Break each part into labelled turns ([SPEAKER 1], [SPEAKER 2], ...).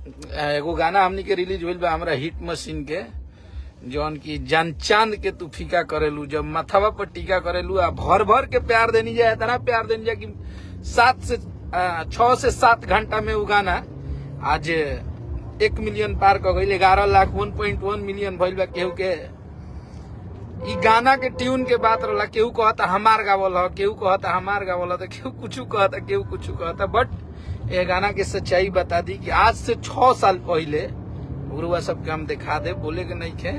[SPEAKER 1] एगो गाना हमनी के रिलीज हुई बा हमारा हिट मशीन के, जौन की जान चांद के तू फीका करेलू, जब माथावा पर टीका करेलू आ भर भर के प्यार देनी जाए, इतना प्यार देनी जाए कि 6 से 7 घंटा में वो गाना आज 1 मिलियन पार कर गई, 11 लाख 1.1 मिलियन भइल बा। केहू के ई गाना के ट्यून के बात रहा, केहू कहता हमार गावल ह, केहू कहता हमार गावल ह, तो केहू कुछ कहता, केहू कुछ कहता। बट ये गाना की सच्चाई बता दी कि आज से 6 साल पहले गुरुआ सबके हम दिखा दे, बोले के नहीं थे।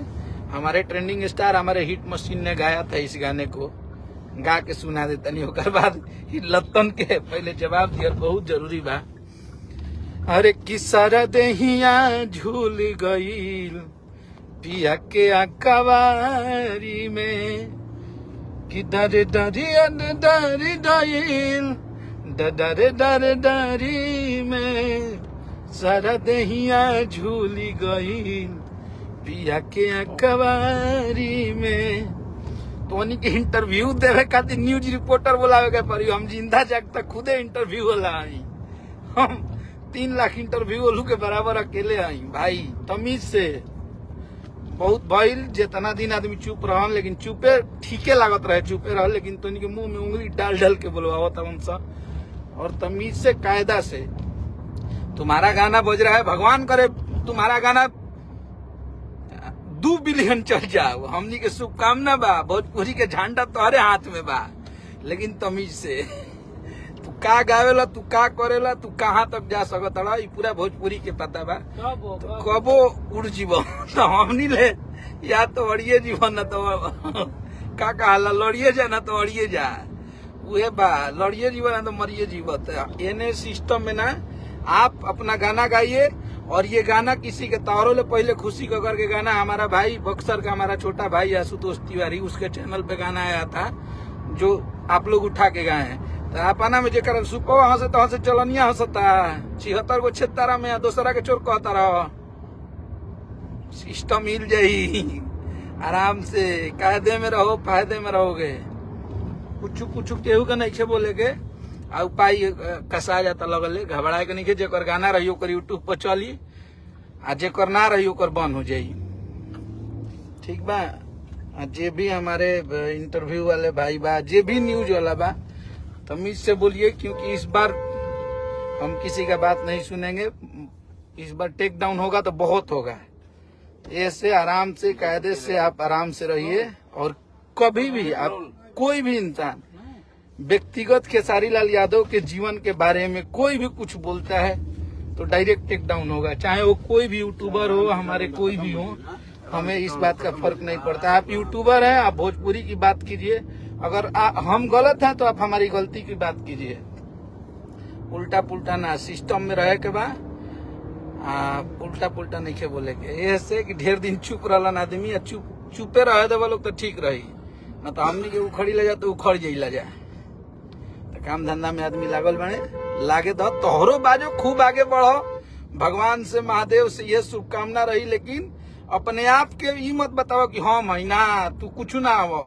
[SPEAKER 1] हमारे ट्रेंडिंग स्टार हमारे हिट मशीन ने गाया था इस गाने को, गा के सुना देता नहीं। होकर बाद लत्तन के पहले जवाब दिया, बहुत जरूरी बा। अरे किसारा देहिया झूल गईल पिया के अकवारी में, कि डरे डरिया डरी डईल डरे डरे डरी में, सारा देहिया झूली गईल पिया के अकवारी में। तो उन्हीं के इंटरव्यू देवे खातिर न्यूज रिपोर्टर बोलावे के पड़ी। हम जिंदा जागता खुदे इंटरव्यू होला आई, हम 3 लाख इंटरव्यू ओलू के बराबर अकेले आई भाई। तमीज से बहुत भइल, जितना दिन आदमी चुप रहन, लेकिन चुपे ठीके लागत रहे, चुपे रह, लेकिन तो इनके मुंह में उंगली डाल डाल के बोलवावत उनसा। और तमीज से कायदा से तुम्हारा गाना बज रहा है, भगवान करे तुम्हारा गाना 2 बिलियन चल जाओ, हमनी के शुभकामना बा। भोजपुरी के झंडा तुम्हारे हाथ में बा, लेकिन तमीज से तू का गावेला, तू का करेला, तू कहाँ तक जा सकत है, ये पूरा भोजपुरी के पता बा। तो कबो उड़ जीवन तो हमनी ले, या तो अड़िए जीवन, न तो का कहाला लड़िए जा, न तो अड़िए जा, उहे बा। लड़िए जीवन न तो मरिए जीवत। एने सिस्टम में ना आप अपना गाना गाइए, और ये गाना किसी के तारों ले पहले खुशी का करके गाना हमारा भाई बक्सर का, हमारा छोटा भाई आशुतोष तिवारी, उसके चैनल पे गाना आया था जो आप लोग उठा के गाए हैं। तो आपना में जेकर सुपो हंसे तो हंसे चलनिया हंसता 76 गो छेतारा में दूसरा के चोर कहता रहो। सिस्टम मिल जाई आराम से, कायदे में रहो, फायदे में रहोगे। कुछ केहू के नहीं बोले के आ उपाय कसा जाता लगल, घबराए के नहीं। जेकर गाना रही ओकर यूट्यूब पर चली, आ जेकर ना रही ओकर बंद हो जाई, ठीक बा। जे भी हमारे इंटरव्यू वाले भाई बा, जे भी न्यूज वाला बा, तमीज से बोलिए, क्योंकि इस बार हम किसी का बात नहीं सुनेंगे। इस बार टेक डाउन होगा तो बहुत होगा। ऐसे आराम से कायदे से आप आराम से रहिए, और कभी भी आप कोई भी इंसान व्यक्तिगत खेसारी लाल यादव के जीवन के बारे में कोई भी कुछ बोलता है तो डायरेक्ट टेक डाउन होगा, चाहे वो कोई भी यूट्यूबर हो, हमारे कोई भी हो, हमें इस बात का फर्क नहीं पड़ता। आप यूट्यूबर हैं, आप भोजपुरी की बात कीजिए, अगर हम गलत हैं तो आप हमारी गलती की बात कीजिए, उल्टा पुल्टा ना। सिस्टम में रहे के बाद उल्टा पुल्टा नहीं के बोले के, ऐसे कि ढेर दिन चुप रहलन आदमी, चुपे रहे दे लोग तो ठीक रही, न तो हमनी के उखड़ी ले जा तो उखड़ जाइला जा। तो काम धंधा में आदमी लागल बने, लागे दो, तोहरो बाजो, खूब आगे बढ़ो। भगवान से, महादेव से ये शुभकामना रही, लेकिन अपने आप के ई मत बताओ कि हम है ना, तू कुछ ना हो।